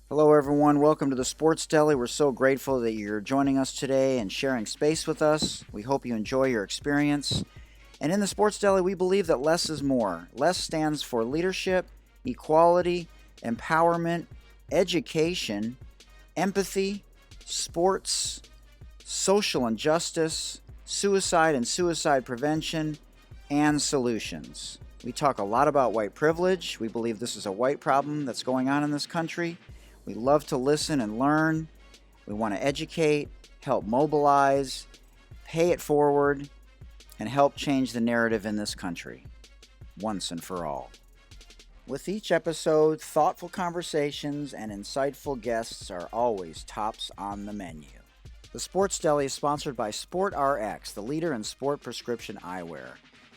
Hello, everyone. Welcome to the Sports Deli. We're so grateful that you're joining us today and sharing space with us. We hope you enjoy your experience. And in the Sports Deli, we believe that less is more. Less stands for leadership, equality, empowerment, education, empathy, sports, social injustice, suicide and suicide prevention, and solutions. We talk a lot about white privilege. We believe this is a white problem that's going on in this country. We love to listen and learn. We want to educate, help mobilize, pay it forward, and help change the narrative in this country, once and for all. With each episode, thoughtful conversations and insightful guests are always tops on the menu. The Sports Deli is sponsored by Sport RX, the leader in sport prescription eyewear.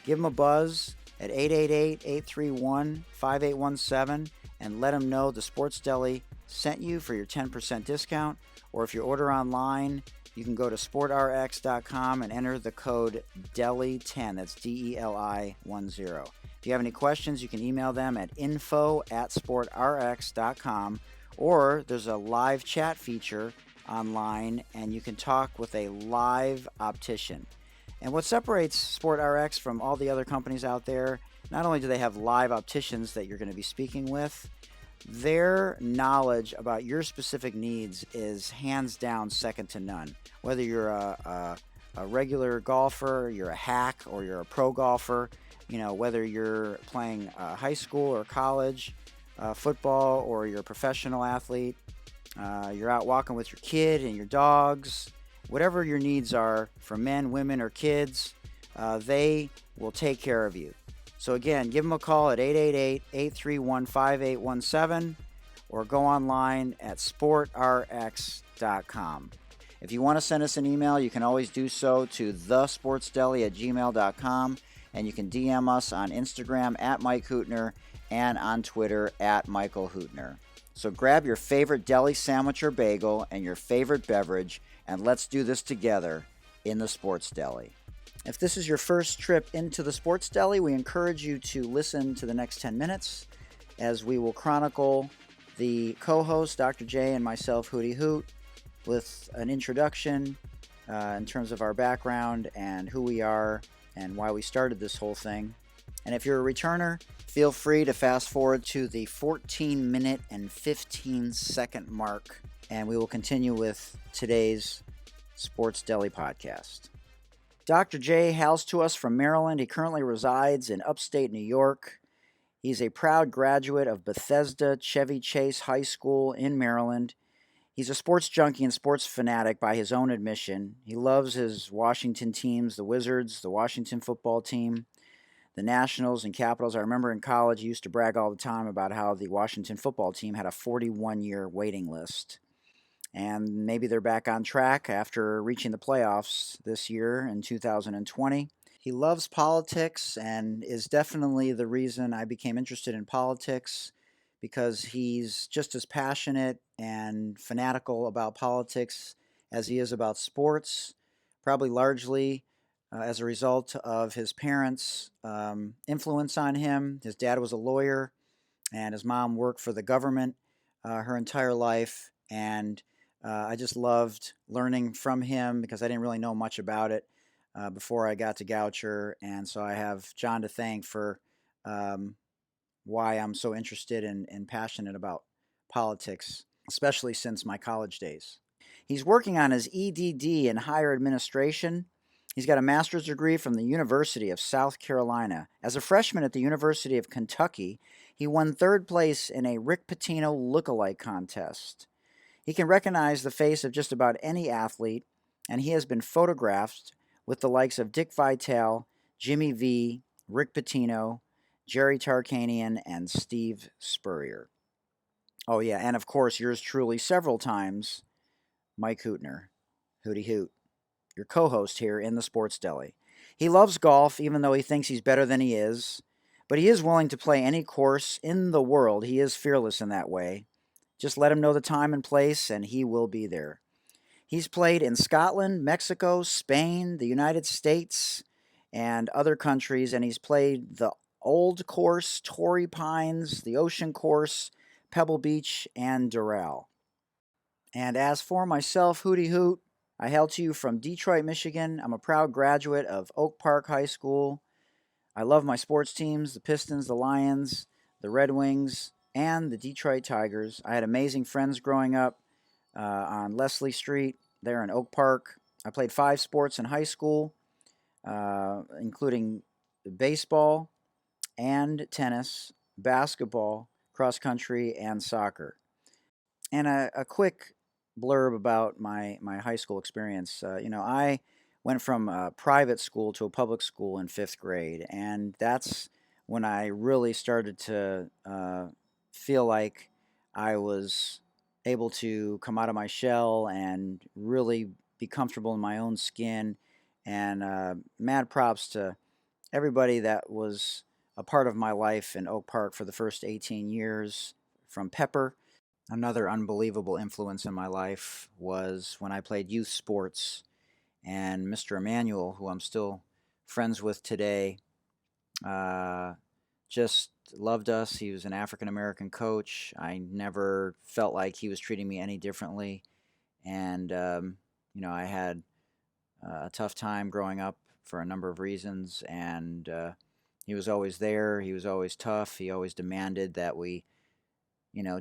Give them a buzz at 888-831-5817 and let them know the Sports Deli sent you for your 10% discount. Or if you order online, you can go to sportrx.com and enter the code DELI10. That's DELI10. If you have any questions, you can email them at info@sportrx.com, or there's a live chat feature online and you can talk with a live optician. And what separates Sport RX from all the other companies out there, not only do they have live opticians that you're going to be speaking with, their knowledge about your specific needs is hands down second to none. Whether you're a regular golfer, you're a hack, or you're a pro golfer, whether you're playing high school or college football, or you're a professional athlete, you're out walking with your kid and your dogs, whatever your needs are for men, women, or kids, they will take care of you. So again, give them a call at 888-831-5817 or go online at sportrx.com. If you want to send us an email, you can always do so to thesportsdeli@gmail.com, and you can DM us on Instagram at Mike Hootner and on Twitter at Michael Hootner. So grab your favorite deli sandwich or bagel and your favorite beverage, and let's do this together in the Sports Deli. If this is your first trip into the Sports Deli, we encourage you to listen to the next 10 minutes as we will chronicle the co-host, Dr. J, and myself, Hootie Hoot, with an introduction in terms of our background and who we are and why we started this whole thing. And if you're a returner, feel free to fast forward to the 14-minute and 15-second mark, and we will continue with today's Sports Deli podcast. Dr. J hails to us from Maryland. He currently resides in upstate New York. He's a proud graduate of Bethesda Chevy Chase High School in Maryland. He's a sports junkie and sports fanatic by his own admission. He loves his Washington teams, the Wizards, the Washington football team, the Nationals and Capitals. I remember in college he used to brag all the time about how the Washington football team had a 41-year waiting list. And maybe they're back on track after reaching the playoffs this year in 2020. He loves politics and is definitely the reason I became interested in politics, because he's just as passionate and fanatical about politics as he is about sports, probably largely as a result of his parents' influence on him. His dad was a lawyer, and his mom worked for the government her entire life, and I just loved learning from him because I didn't really know much about it before I got to Goucher, and so I have John to thank for why I'm so interested and passionate about politics, especially since my college days. He's working on his EDD in higher administration. He's got a master's degree from the University of South Carolina. As a freshman at the University of Kentucky, he won third place in a Rick Pitino lookalike contest. He can recognize the face of just about any athlete, and he has been photographed with the likes of Dick Vitale, Jimmy V, Rick Pitino, Jerry Tarkanian, and Steve Spurrier. Oh yeah, and of course yours truly several times, Mike Hootner, Hootie Hoot, your co-host here in the Sports Deli. He loves golf, even though he thinks he's better than he is, but he is willing to play any course in the world. He is fearless in that way. Just let him know the time and place, and he will be there. He's played in Scotland, Mexico, Spain, the United States, and other countries, and he's played the Old Course, Torrey Pines, the Ocean Course, Pebble Beach, and Doral. And as for myself, Hootie Hoot, I hail to you from Detroit, Michigan. I'm a proud graduate of Oak Park High School. I love my sports teams, the Pistons, the Lions, the Red Wings, and the Detroit Tigers. I had amazing friends growing up on Leslie Street there in Oak Park. I played 5 sports in high school, including baseball and tennis, basketball, cross country, and soccer. And a quick blurb about my high school experience. I went from a private school to a public school in 5th grade, and that's when I really started to feel like I was able to come out of my shell and really be comfortable in my own skin. And mad props to everybody that was a part of my life in Oak Park for the first 18 years, from Pepper. Another unbelievable influence in my life was when I played youth sports, and Mr. Emmanuel, who I'm still friends with today, uh, just loved us. He was an African American coach. I never felt like he was treating me any differently, and I had a tough time growing up for a number of reasons, and he was always there. He was always tough. He always demanded that we,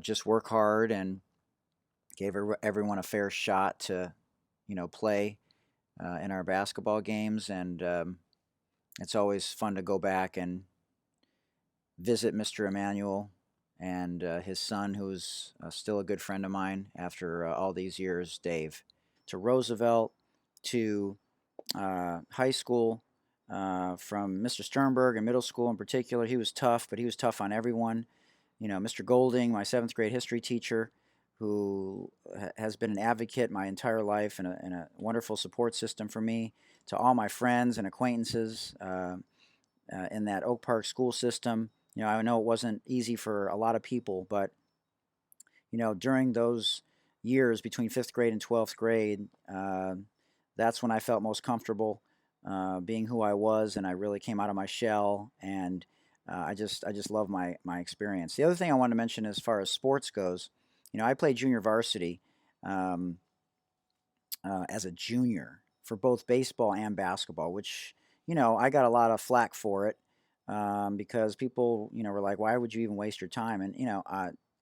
just work hard, and gave everyone a fair shot to, play in our basketball games. And it's always fun to go back and visit Mr. Emmanuel and his son, who's still a good friend of mine after all these years, Dave. To Roosevelt, to high school, from Mr. Sternberg in middle school in particular. He was tough, but he was tough on everyone. Mr. Golding, my 7th-grade history teacher, who has been an advocate my entire life and a wonderful support system for me. To all my friends and acquaintances in that Oak Park school system. I know it wasn't easy for a lot of people, but during those years between 5th grade and 12th grade, that's when I felt most comfortable being who I was, and I really came out of my shell. And I just love my experience. The other thing I want to mention as far as sports goes, I played junior varsity as a junior for both baseball and basketball, which I got a lot of flack for it because people were like, "Why would you even waste your time?" And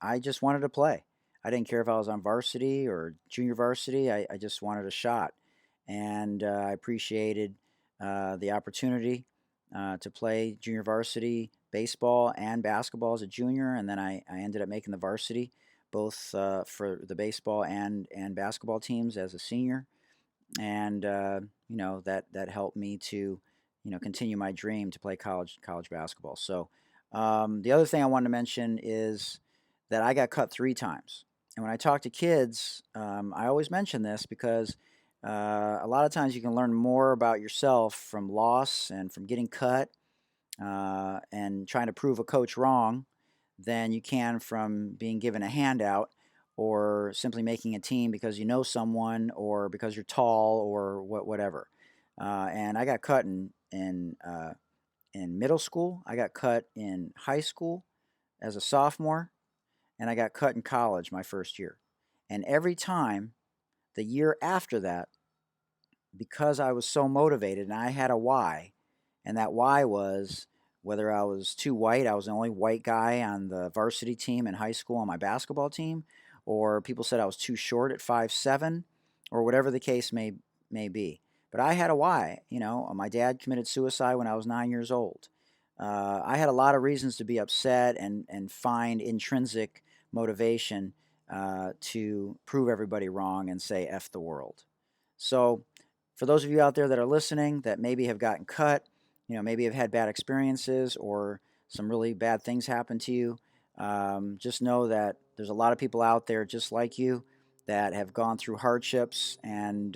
I just wanted to play. I didn't care if I was on varsity or junior varsity. I just wanted a shot, and I appreciated the opportunity to play junior varsity baseball and basketball as a junior, and then I ended up making the varsity, both for the baseball and basketball teams as a senior, and that helped me to continue my dream to play college basketball. So the other thing I wanted to mention is that I got cut 3 times, and when I talk to kids, I always mention this because a lot of times you can learn more about yourself from loss and from getting cut and trying to prove a coach wrong than you can from being given a handout or simply making a team because you know someone or because you're tall or whatever. And I got cut in middle school. I got cut in high school as a sophomore, and I got cut in college my first year. And every time, the year after that, because I was so motivated and I had a why, and that why was whether I was too white, I was the only white guy on the varsity team in high school on my basketball team, or people said I was too short at 5'7", or whatever the case may be. But I had a why. My dad committed suicide when I was 9 years old. I had a lot of reasons to be upset and find intrinsic motivation to prove everybody wrong and say F the world. So for those of you out there that are listening that maybe have gotten cut, maybe have had bad experiences or some really bad things happen to you, just know that there's a lot of people out there just like you that have gone through hardships and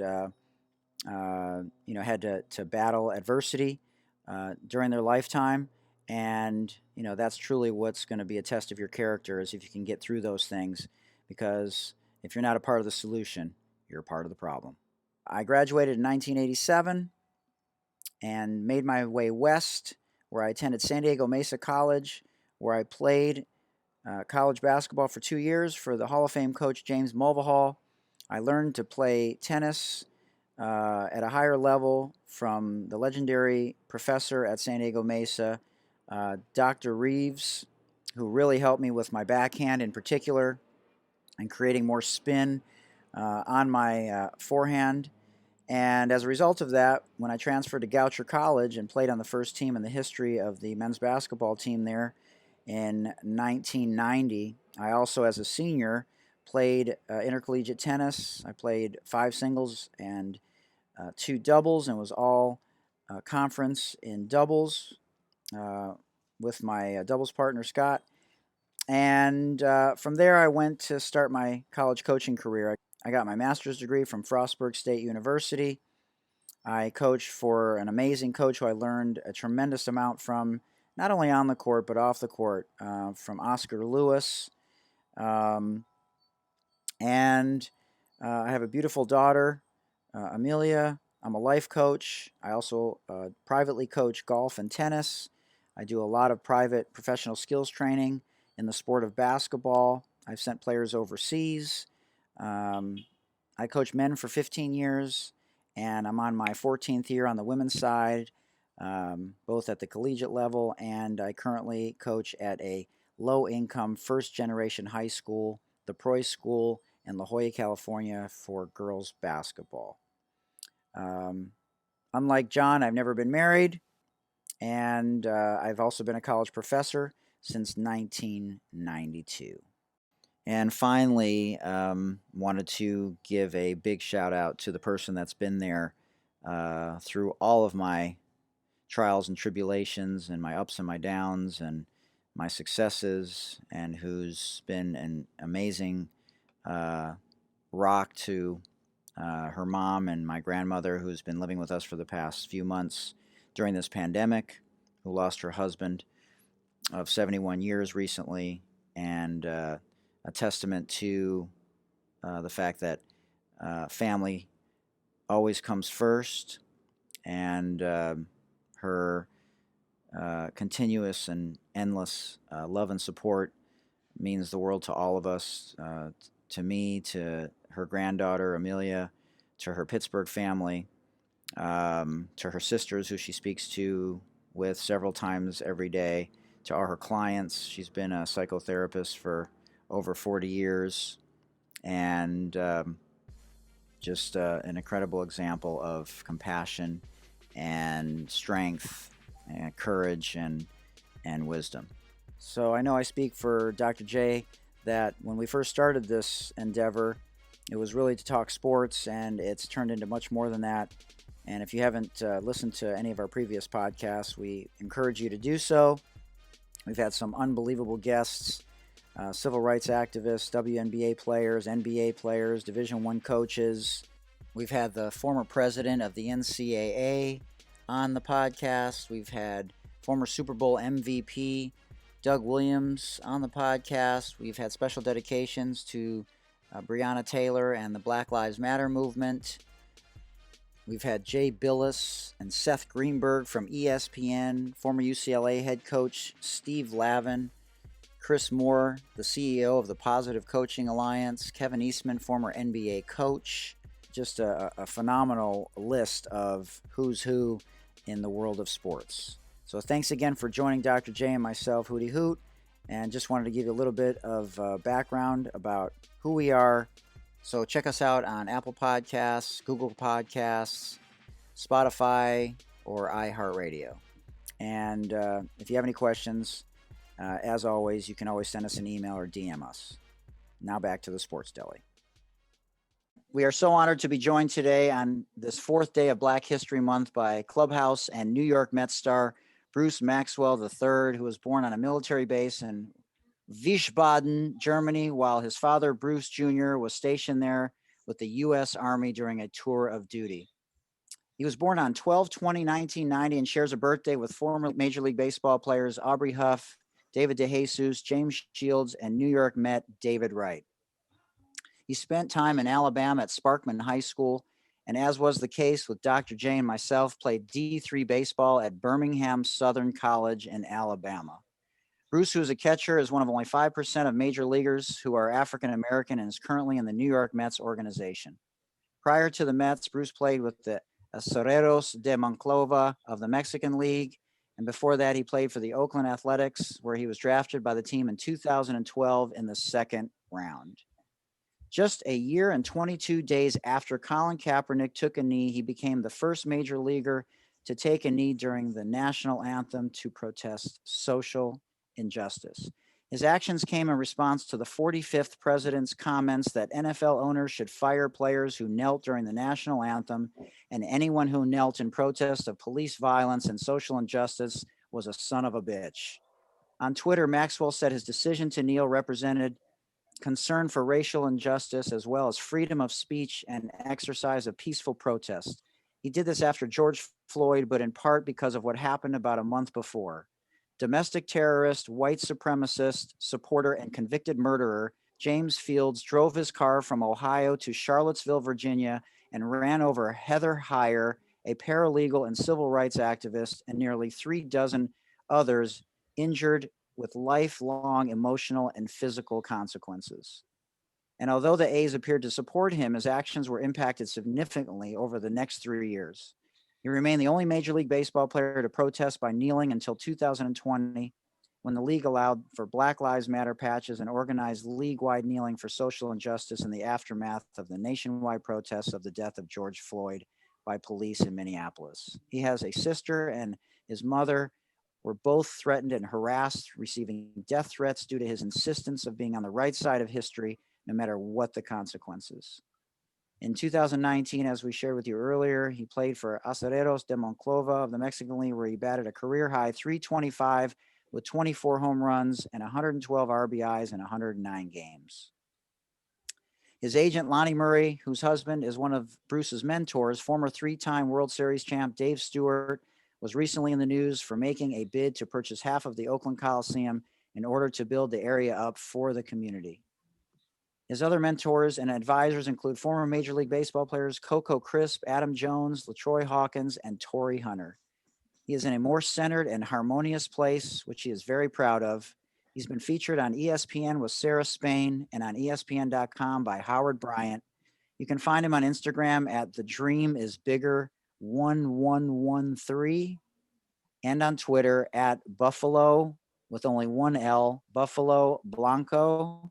had to battle adversity during their lifetime. And that's truly what's going to be a test of your character, is if you can get through those things, because if you're not a part of the solution, you're a part of the problem. I graduated in 1987 and made my way west, where I attended San Diego Mesa College, where I played college basketball for 2 years for the Hall of Fame coach James Mulvihill. I learned to play tennis at a higher level from the legendary professor at San Diego Mesa, Dr. Reeves, who really helped me with my backhand in particular and creating more spin on my forehand. And as a result of that, when I transferred to Goucher College and played on the first team in the history of the men's basketball team there in 1990, I also, as a senior, played intercollegiate tennis. I played 5 singles and 2 doubles and was all conference in doubles with my doubles partner, Scott. And from there, I went to start my college coaching career. I got my master's degree from Frostburg State University. I coached for an amazing coach who I learned a tremendous amount from, not only on the court, but off the court, from Oscar Lewis. And I have a beautiful daughter, Amelia. I'm a life coach. I also privately coach golf and tennis. I do a lot of private professional skills training in the sport of basketball. I've sent players overseas. I coached men for 15 years, and I'm on my 14th year on the women's side, both at the collegiate level, and I currently coach at a low-income first-generation high school, the Preuss School in La Jolla, California, for girls basketball. Unlike John, I've never been married, and I've also been a college professor since 1992. And finally, wanted to give a big shout out to the person that's been there through all of my trials and tribulations and my ups and my downs and my successes, and who's been an amazing rock to her mom and my grandmother, who's been living with us for the past few months during this pandemic, who lost her husband of 71 years recently, and a testament to the fact that family always comes first, and her continuous and endless love and support means the world to all of us, to me, to her granddaughter, Amelia, to her Pittsburgh family, to her sisters, who she speaks to with several times every day, to all her clients. She's been a psychotherapist for over 40 years, and just an incredible example of compassion and strength and courage and wisdom. So I know I speak for Dr. J that when we first started this endeavor, it was really to talk sports, and it's turned into much more than that. And if you haven't listened to any of our previous podcasts, we encourage you to do so. We've had some unbelievable guests, civil rights activists, WNBA players, NBA players, Division I coaches. We've had the former president of the NCAA on the podcast. We've had former Super Bowl MVP Doug Williams on the podcast. We've had special dedications to Breonna Taylor and the Black Lives Matter movement. We've had Jay Billis and Seth Greenberg from ESPN, former UCLA head coach Steve Lavin, Chris Moore, the CEO of the Positive Coaching Alliance, Kevin Eastman, former NBA coach. Just a phenomenal list of who's who in the world of sports. So thanks again for joining Dr. J and myself, Hootie Hoot, and just wanted to give you a little bit of background about who we are. So check us out on Apple Podcasts, Google Podcasts, Spotify, or iHeartRadio. And if you have any questions, as always, you can always send us an email or DM us. Now back to the Sports Deli. We are so honored to be joined today on this 4th day of Black History Month by Clubhouse and New York Mets star Bruce Maxwell III, who was born on a military base in Wiesbaden, Germany, while his father, Bruce Jr., was stationed there with the U.S. Army during a tour of duty. He was born on 12/20/1990 and shares a birthday with former Major League Baseball players Aubrey Huff, David DeJesus, James Shields, and New York Met David Wright. He spent time in Alabama at Sparkman High School, and as was the case with Dr. J and myself, played D3 baseball at Birmingham Southern College in Alabama. Bruce, who is a catcher, is one of only 5% of major leaguers who are African American and is currently in the New York Mets organization. Prior to the Mets, Bruce played with the Acereros de Monclova of the Mexican League, and before that, he played for the Oakland Athletics, where he was drafted by the team in 2012 in the second round. Just a year and 22 days after Colin Kaepernick took a knee, he became the first major leaguer to take a knee during the national anthem to protest social injustice. His actions came in response to the 45th president's comments that NFL owners should fire players who knelt during the national anthem, and anyone who knelt in protest of police violence and social injustice was a son of a bitch. On Twitter, Maxwell said his decision to kneel represented concern for racial injustice as well as freedom of speech and exercise of peaceful protest. He did this after George Floyd, but in part because of what happened about a month before. Domestic terrorist, white supremacist, supporter, and convicted murderer James Fields drove his car from Ohio to Charlottesville, Virginia, and ran over Heather Heyer, a paralegal and civil rights activist, and nearly 36 others, injured with lifelong emotional and physical consequences. And although the A's appeared to support him, his actions were impacted significantly over the next 3 years. He remained the only Major League Baseball player to protest by kneeling until 2020, when the league allowed for Black Lives Matter patches and organized league-wide kneeling for social injustice in the aftermath of the nationwide protests of the death of George Floyd by police in Minneapolis. He has a sister, and his mother were both threatened and harassed, receiving death threats due to his insistence of being on the right side of history, no matter what the consequences. In 2019, as we shared with you earlier, he played for Acereros de Monclova of the Mexican League, where he batted a career-high .325 with 24 home runs and 112 RBIs in 109 games. His agent, Lonnie Murray, whose husband is one of Bruce's mentors, former 3-time World Series champ Dave Stewart, was recently in the news for making a bid to purchase half of the Oakland Coliseum in order to build the area up for the community. His other mentors and advisors include former Major League Baseball players Coco Crisp, Adam Jones, LaTroy Hawkins, and Torrey Hunter. He is in a more centered and harmonious place, which he is very proud of. He's been featured on ESPN with Sarah Spain and on ESPN.com by Howard Bryant. You can find him on Instagram at TheDreamIsBigger1113 and on Twitter at Buffalo with only one L, Buffalo Blanco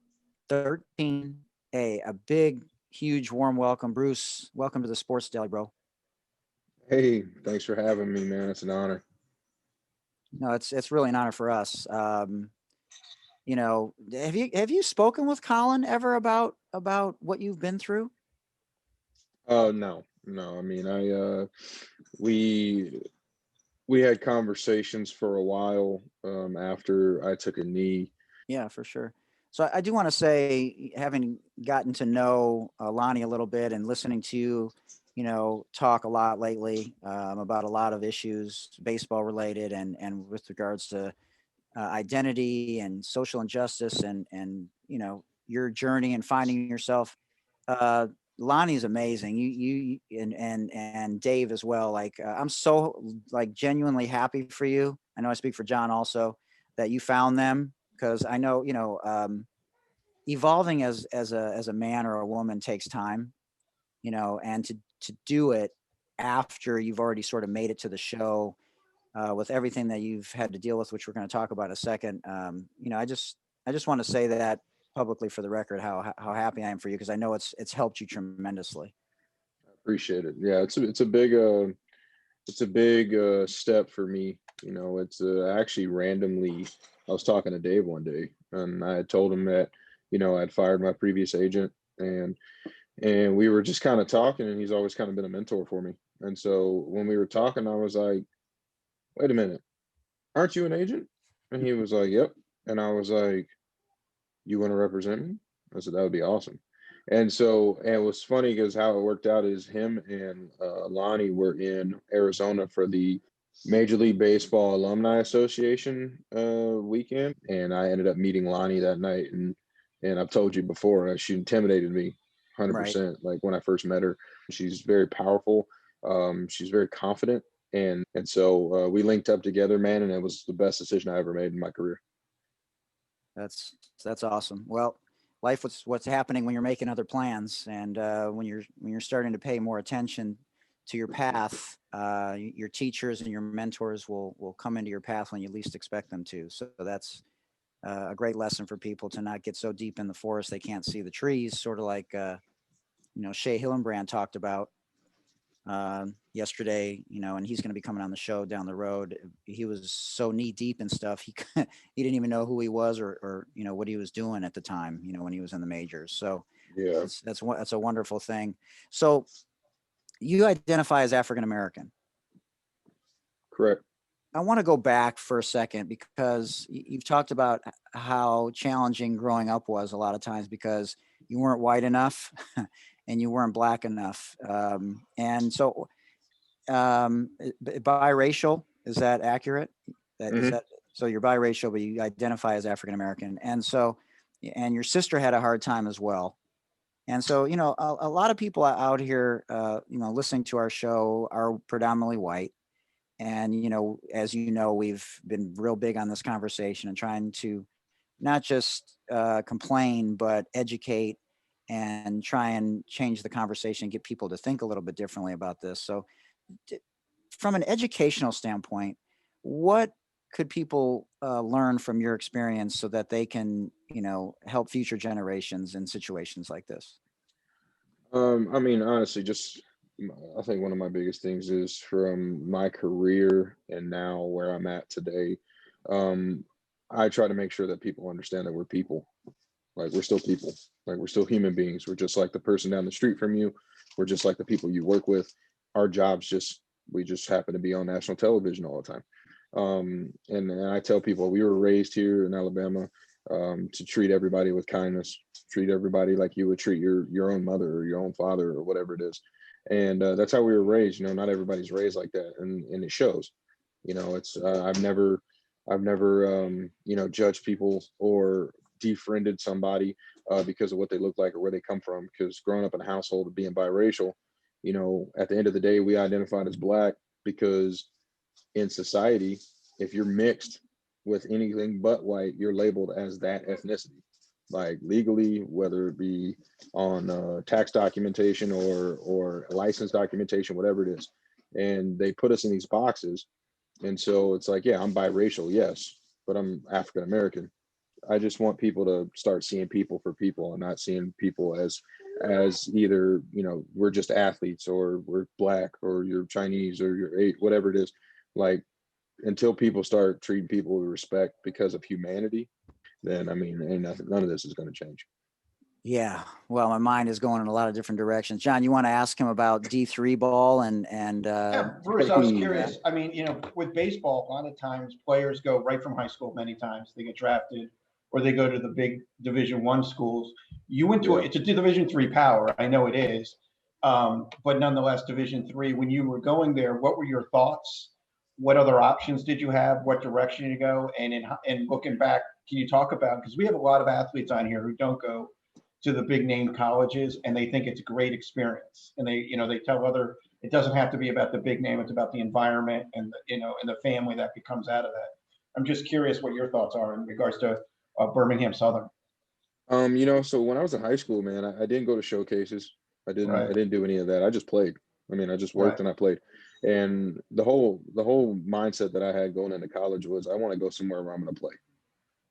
13A. A big, huge, warm welcome. Bruce, welcome to the Sports Deli, bro. Hey, thanks for having me, man. It's an honor. No, it's really an honor for us. You know, have you spoken with Colin ever about what you've been through? No. I mean, we had conversations for a while after I took a knee. Yeah, for sure. So I do want to say, having gotten to know Lonnie a little bit and listening to you know, talk a lot lately about a lot of issues, baseball related, and with regards to identity and social injustice, and you know, your journey and finding yourself. Lonnie's amazing. You and Dave as well. Like I'm so like genuinely happy for you. I know I speak for John also that you found them, because I know, you know, evolving as a man or a woman takes time, you know, and to do it after you've already sort of made it to the show with everything that you've had to deal with, which we're going to talk about in a second. You know, I just want to say that publicly for the record, how happy I am for you, because I know it's helped you tremendously. I appreciate it. Yeah, it's a big step for me. You know, it's actually randomly. I was talking to Dave one day, and I had told him that, you know, I'd fired my previous agent, and we were just kind of talking, and he's always kind of been a mentor for me. And so when we were talking, I was like, "Wait a minute, aren't you an agent?" And he was like, "Yep." And I was like, "You want to represent me?" I said, "That would be awesome." And so, and it was funny because how it worked out is him and Lonnie were in Arizona for the Major League Baseball Alumni Association weekend, and I ended up meeting Lonnie that night. And I've told you before, she intimidated me Right. 100%. Like when I first met her, she's very powerful. She's very confident, and so we linked up together, man, and it was the best decision I ever made in my career. That's awesome. Well, life, what's happening when you're making other plans, and when you're starting to pay more attention to your path, your teachers and your mentors will come into your path when you least expect them to. So that's a great lesson for people to not get so deep in the forest they can't see the trees. Sort of like Shea Hillenbrand talked about yesterday, and he's going to be coming on the show down the road. He was so knee deep in stuff. He didn't even know who he was or what he was doing at the time, when he was in the majors. So Yeah, that's a wonderful thing. So you identify as African American. correct. I want to go back for a second because you've talked about how challenging growing up was a lot of times because you weren't white enough and you weren't black enough. And so biracial, is that accurate? Is Hmm. that so? You're biracial, but you identify as African American, and your sister had a hard time as well. And so, a lot of people out here, listening to our show are predominantly white. And, as we've been real big on this conversation and trying to not just complain, but educate and try and change the conversation, get people to think a little bit differently about this. So, from an educational standpoint, what could people learn from your experience so that they can, help future generations in situations like this? I mean, honestly, I think one of my biggest things is from my career and now where I'm at today. Um, I try to make sure that people understand that we're people. Like we're still people. Like we're still human beings. We're just like the person down the street from you. We're just like the people you work with. Our jobs we just happen to be on national television all the time. And I tell people we were raised here in Alabama to treat everybody with kindness, treat everybody like you would treat your own mother or your own father or whatever it is. And that's how we were raised. Not everybody's raised like that, and it shows. It's I've never judged people or defriended somebody because of what they look like or where they come from. Because growing up in a household of being biracial, at the end of the day, we identified as black because in society, if you're mixed with anything but white, you're labeled as that ethnicity, like legally, whether it be on tax documentation or license documentation, whatever it is. And they put us in these boxes. And so it's like, yeah, I'm biracial, yes, but I'm African American. I just want people to start seeing people for people and not seeing people as either, we're just athletes or we're black or you're Chinese or you're whatever it is. Like until people start treating people with respect because of humanity, then I mean, ain't nothing, none of this is going to change. Yeah. Well, my mind is going in a lot of different directions. John, you want to ask him about D3 ball and Yeah, Bruce, I was curious. I mean, with baseball, a lot of times players go right from high school. Many times they get drafted, or they go to the big Division I schools. You went to Yeah. it's a Division III power. I know it is, but nonetheless, Division III. When you were going there, what were your thoughts? What other options did you have? What direction you go? And in looking back, can you talk about, because we have a lot of athletes on here who don't go to the big name colleges and they think it's a great experience, and they tell other, it doesn't have to be about the big name. It's about the environment and and the family that becomes out of that. I'm just curious what your thoughts are in regards to Birmingham Southern. So when I was in high school, man, I didn't go to showcases. I Right, didn't do any of that. I just played. I mean, I just worked right, and I played. And the whole mindset that I had going into college was I want to go somewhere where I'm going to play.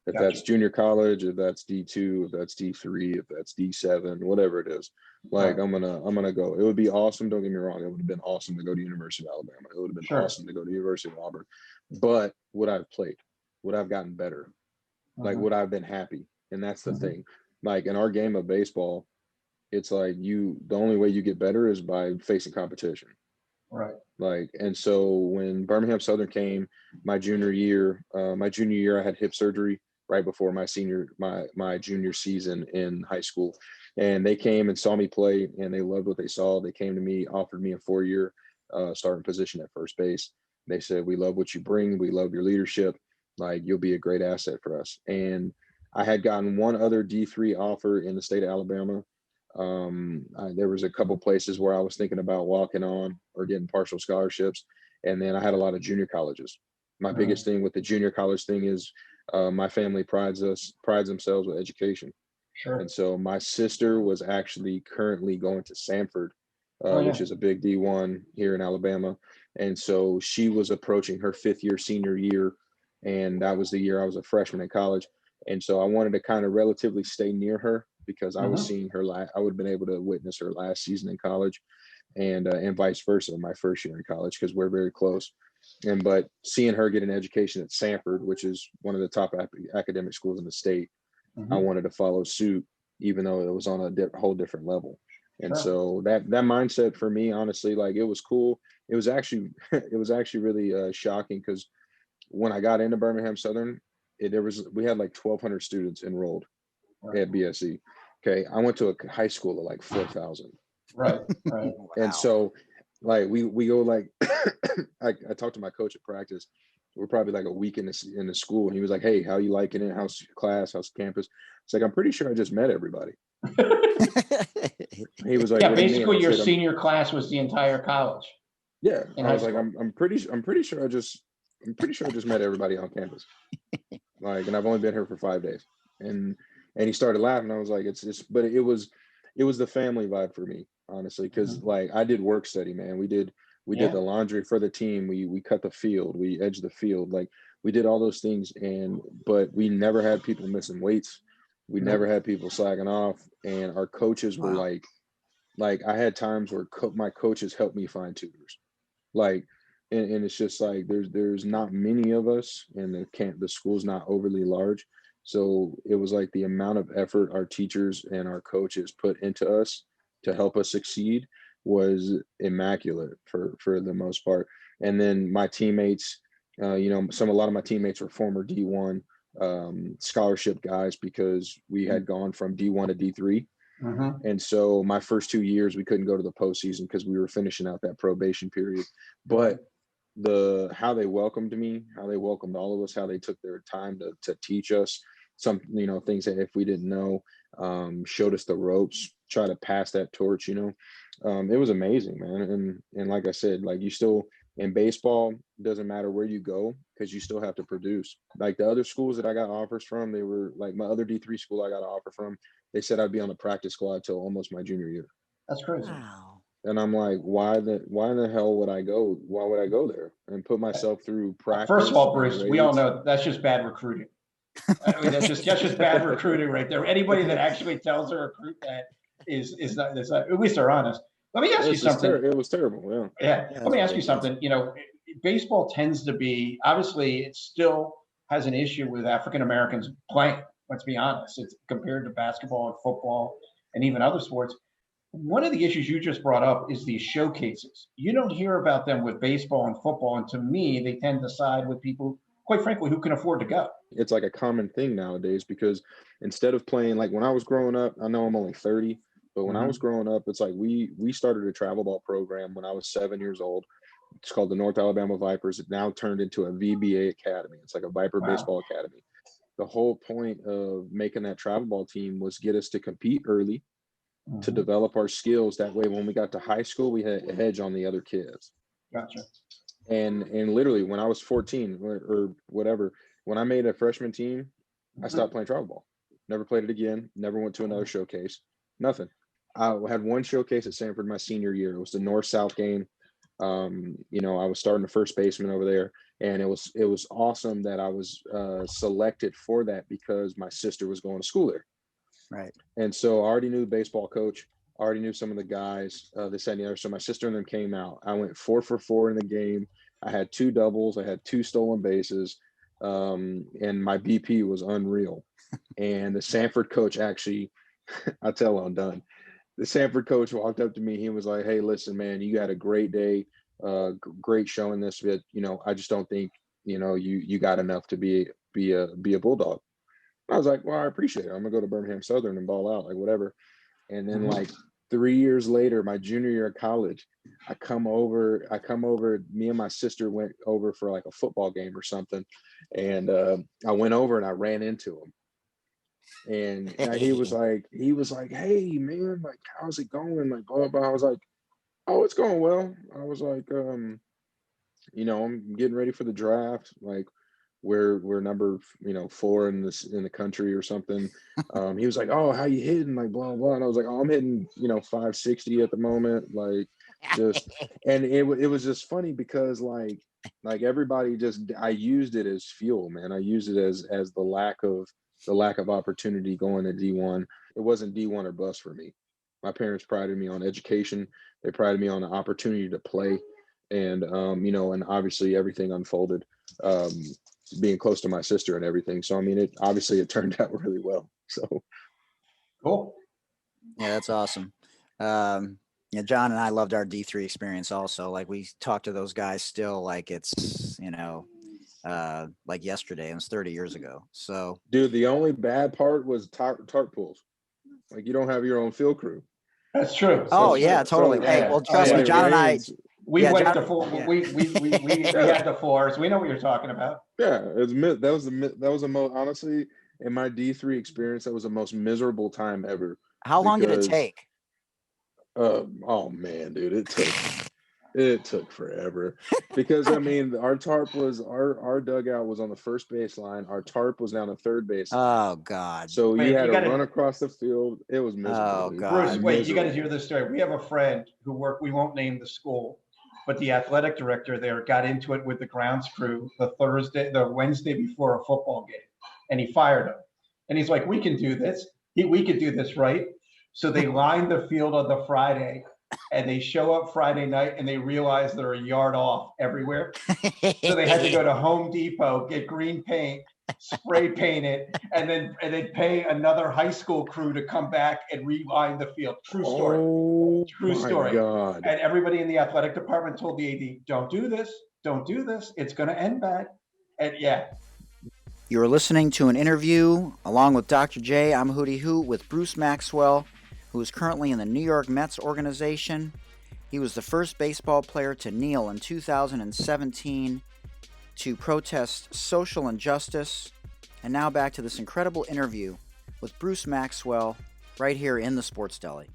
If gotcha. that's junior college, if that's D2, if that's D3, if that's D7, whatever it is, like Right, I'm gonna go. It would be awesome. Don't get me wrong. It would have been awesome to go to University of Alabama. It would have been sure. awesome to go to University of Auburn. But would I've played? Would I've gotten better? Like Hmm. would I've been happy? And that's the Hmm. thing. Like in our game of baseball, it's like the only way you get better is by facing competition. Right. Like, and so when Birmingham Southern came my junior year, I had hip surgery right before my junior season in high school. And they came and saw me play and they loved what they saw. They came to me, offered me a 4-year starting position at first base. They said, we love what you bring. We love your leadership. Like, you'll be a great asset for us. And I had gotten one other D3 offer in the state of Alabama. There was a couple places where I was thinking about walking on or getting partial scholarships, and then I had a lot of junior colleges. My Hmm. biggest thing with the junior college thing is My family prides themselves with education. Sure. And so my sister was actually currently going to Sanford, Oh, yeah. which is a big D1 here in Alabama. And so she was approaching her 5th year senior year. And that was the year I was a freshman in college. And so I wanted to kind of relatively stay near her because I was seeing her I would have been able to witness her last season in college, and vice versa my first year in college, because we're very close. But seeing her get an education at Sanford, which is one of the top academic schools in the state, I wanted to follow suit, even though it was on a whole different level. And so that mindset for me, honestly, like, it was cool. It was actually really shocking, because when I got into Birmingham Southern, we had like 1,200 students enrolled at BSE. Okay, I went to a high school of like 4,000. Right. And so, like, we go, like, I talked to my coach at practice. We're probably like a week in the school, and he was like, "Hey, how you liking it? How's class? How's campus?" It's like, "I'm pretty sure I just met everybody." He was like, yeah, "What do you mean?" basically I your said, senior class was the entire college. Yeah, in I high was like, school. I'm pretty sure I just met everybody on campus. Like, and I've only been here for 5 days. And he started laughing. I was like, but it was the family vibe for me, honestly, because like, I did work study, man. We did the laundry for the team. We cut the field. We edged the field. Like, we did all those things, but we never had people missing weights. We never had people slacking off, and our coaches were like, I had times where my coaches helped me find tutors. Like, and it's just like, there's not many of us, and the school's not overly large. So it was like, the amount of effort our teachers and our coaches put into us to help us succeed was immaculate for the most part. And then my teammates, a lot of my teammates were former D1 scholarship guys, because we had gone from D1 to D3. And so my first 2 years, we couldn't go to the postseason because we were finishing out that probation period. But how they welcomed me, how they welcomed all of us, how they took their time to teach us some, things that if we didn't know, showed us the ropes, try to pass that torch, it was amazing, man. And like I said, like, you still, in baseball, doesn't matter where you go, because you still have to produce. Like, the other schools that I got offers from, they were like, my other D3 school I got an offer from, they said I'd be on the practice squad till almost my junior year. That's crazy. Wow. And I'm like, why the hell would I go? Why would I go there and put myself through practice? First of all, Bruce, we all know that's just bad recruiting. I mean, that's just bad recruiting right there. Anybody that actually tells a recruit that is not, at least they're honest. Let me ask you something. It was terrible. Yeah. Let me ask you something. Baseball tends to be, obviously, it still has an issue with African Americans playing. Let's be honest. It's compared to basketball and football and even other sports. One of the issues you just brought up is these showcases. You don't hear about them with baseball and football. And to me, they tend to side with people, quite frankly, who can afford to go. It's like a common thing nowadays, because instead of playing, like, when I was growing up, I know I'm only 30, but when I was growing up, it's like, we started a travel ball program when I was 7 years old. It's called the North Alabama Vipers. It now turned into a VBA academy. It's like a Viper baseball academy. The whole point of making that travel ball team was get us to compete early, to develop our skills. That way, when we got to high school, we had a hedge on the other kids. Gotcha. And literally, when I was 14 or whatever, when I made a freshman team, I stopped playing travel ball. Never played it again. Never went to another showcase. Nothing. I had one showcase at Sanford my senior year. It was the North-South game. I was starting the first baseman over there, and it was awesome that I was selected for that, because my sister was going to school there. Right. And so I already knew the baseball coach, I already knew some of the guys, this and the other. So my sister and them came out. I went 4 for 4 in the game. I had 2 doubles. I had 2 stolen bases. And my BP was unreal. And the Sanford coach actually, I tell I'm done. The Sanford coach walked up to me. He was like, "Hey, listen, man, you had a great day. Great showing this bit. I just don't think, you got enough to be a Bulldog." I was like, "Well, I appreciate it. I'm gonna go to Birmingham Southern and ball out, like, whatever." And then, like, 3 years later, my junior year of college, I come over, me and my sister went over for like a football game or something. And I went over and I ran into him. And he was like, "Hey, man, like, how's it going?" Like, blah, blah. I was like, "Oh, it's going well." I was like, I'm getting ready for the draft. Like, we're number 4 in the country or something. He was like, oh, how you hitting, like blah blah, and I was like, oh, I'm hitting 560 at the moment, like just. And it was just funny because like everybody just, I used it as fuel, man. I used it as the lack of opportunity going to D1. It wasn't D1 or bust for me. My parents prided me on education. They prided me on the opportunity to play, and and obviously everything unfolded, being close to my sister and everything. So I mean, it turned out really well. So Cool. Yeah, that's awesome. Yeah, John and I loved our D3 experience also. Like we talk to those guys still like it's, like yesterday. It was 30 years ago. So dude, the only bad part was tarp pools. Like you don't have your own field crew. That's true. oh That's yeah, true. totally. So, Hey, Yeah. well trust Oh, me, yeah. John and I We Yeah, went John- to four. yeah. We had the fours. We know what you're talking about. Yeah, that was the most, honestly, in my D3 experience, that was the most miserable time ever. how long did it because, take? oh man, dude, it took forever. Because I mean, our dugout was on the first baseline. Our tarp was down the third baseline. Oh God. So Wait, you had you to gotta- run across the field. It was miserable. Oh, dude. God. Bruce, wait, you got to Miserable. hear this story. We have a friend who worked, we won't name the school, but the athletic director there got into it with the grounds crew the Wednesday before a football game, and he fired him. And he's like, we can do this. We could do this, right? So they lined the field on the Friday, and they show up Friday night, and they realize they're a yard off everywhere. So they had to go to Home Depot, get green paint, spray paint it, and then pay another high school crew to come back and reline the field. True story. Oh, True my story. God. And everybody in the athletic department told the AD, don't do this. Don't do this. It's going to end bad. And yeah. You are listening to an interview along with Dr. J. I'm Hootie Hoot with Bruce Maxwell, who is currently in the New York Mets organization. He was the first baseball player to kneel in 2017 to protest social injustice. And now back to this incredible interview with Bruce Maxwell right here in the Sports Deli.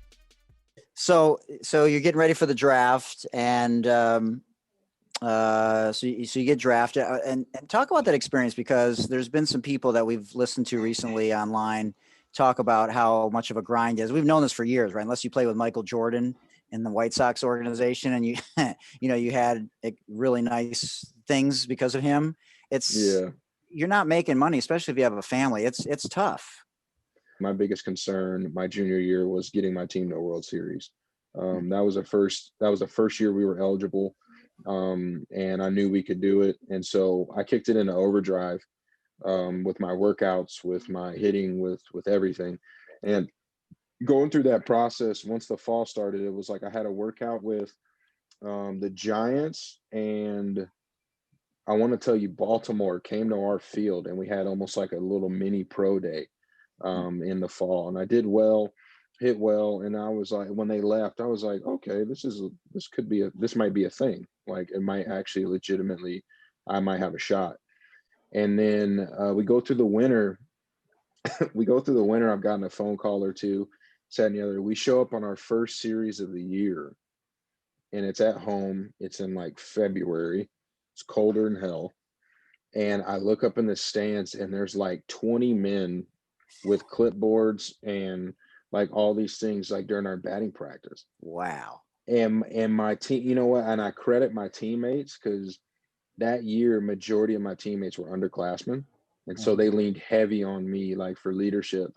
So you're getting ready for the draft, and so you get drafted, and talk about that experience, because there's been some people that we've listened to recently online talk about how much of a grind it is. We've known this for years, right? Unless you play with Michael Jordan in the White Sox organization, and you you had really nice things because of him. You're not making money, especially if you have a family. It's tough. My biggest concern my junior year was getting my team to a World Series. That was the first year we were eligible, and I knew we could do it. And so I kicked it into overdrive, with my workouts, with my hitting, with everything. And going through that process, once the fall started, it was like I had a workout with the Giants, and I want to tell you, Baltimore came to our field, and we had almost like a little mini pro day in the fall, and I did well, hit well, and I was like, when they left, I was like, okay, this might be a thing. Like it might actually legitimately, I might have a shot. And then we go through the winter. I've gotten a phone call or two, said the other. We show up on our first series of the year, and it's at home. It's in like February. It's colder than hell. And I look up in the stands, and there's like 20 men with clipboards and like all these things, like during our batting practice. Wow. And my team, you know what? And I credit my teammates, because that year, majority of my teammates were underclassmen. And so they leaned heavy on me, like for leadership.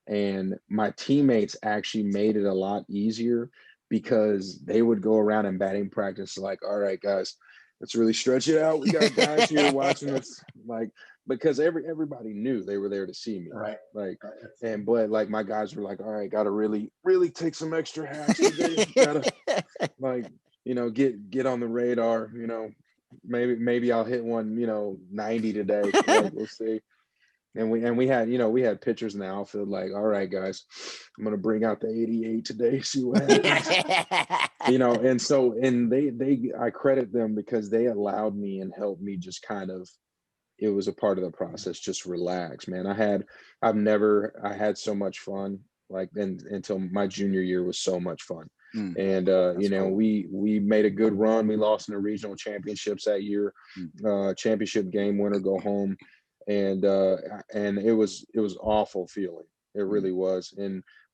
And my teammates actually made it a lot easier, because they would go around in batting practice like, all right, guys, let's really stretch it out. We got guys here watching us, like, because everybody knew they were there to see me. Right. Like, but like my guys were like, all right, got to really, really take some extra hacks today. Got to like, get on the radar, maybe I'll hit one, 90 today. Like, we'll see. And we had pitchers in the outfield like, all right, guys, I'm gonna bring out the 88 today, see what happens. And so I credit them, because they allowed me and helped me just kind of, it was a part of the process, just relax, man. I had so much fun like then until my junior year was so much fun. And cool. we made a good run. We lost in the regional championships that year. Championship game winner, go home, and it was awful feeling. It really was.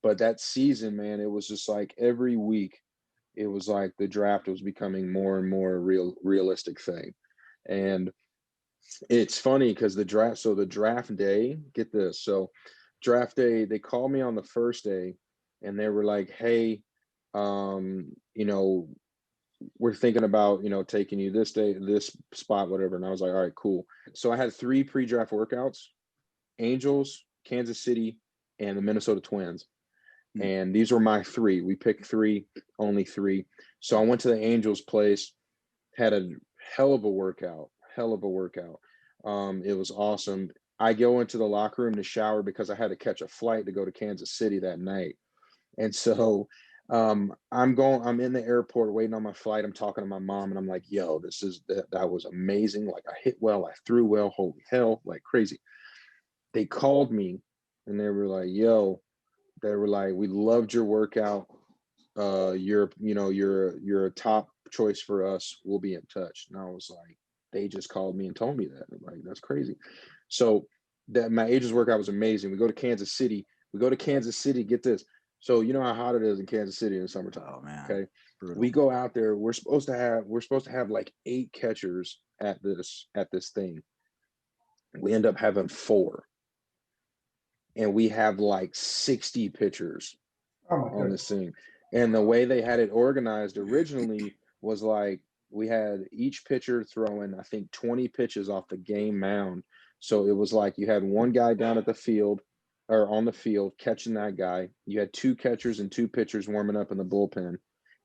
But that season, man, it was just like every week, it was like the draft was becoming more and more realistic thing. And it's funny because the draft day, get this. So draft day, they called me on the first day and they were like, hey, we're thinking about, taking you this day, this spot, whatever. And I was like, all right, cool. So I had 3 pre-draft workouts: Angels, Kansas City, and the Minnesota Twins. And these were my 3. We picked 3, only 3. So I went to the Angels place, had a hell of a workout. It was awesome. I go into the locker room to shower because I had to catch a flight to go to Kansas City that night. And so I'm in the airport waiting on my flight. I'm talking to my mom and I'm like, yo, that was amazing. Like, I hit well, I threw well, holy hell, like crazy. They called me and they were like, we loved your workout. You're a top choice for us. We'll be in touch. And I was like, they just called me and told me that. Like, that's crazy. So that my Angels workout was amazing. We go to Kansas City. Get this. So you know how hot it is in Kansas City in the summertime. Oh man. Okay. Brutal. We go out there. We're supposed to have like 8 catchers at this thing. We end up having 4. And we have like 60 pitchers on this thing. And the way they had it organized originally was like, we had each pitcher throwing, I think, 20 pitches off the game mound. So it was like you had one guy down at the field or on the field catching that guy. You had 2 catchers and 2 pitchers warming up in the bullpen.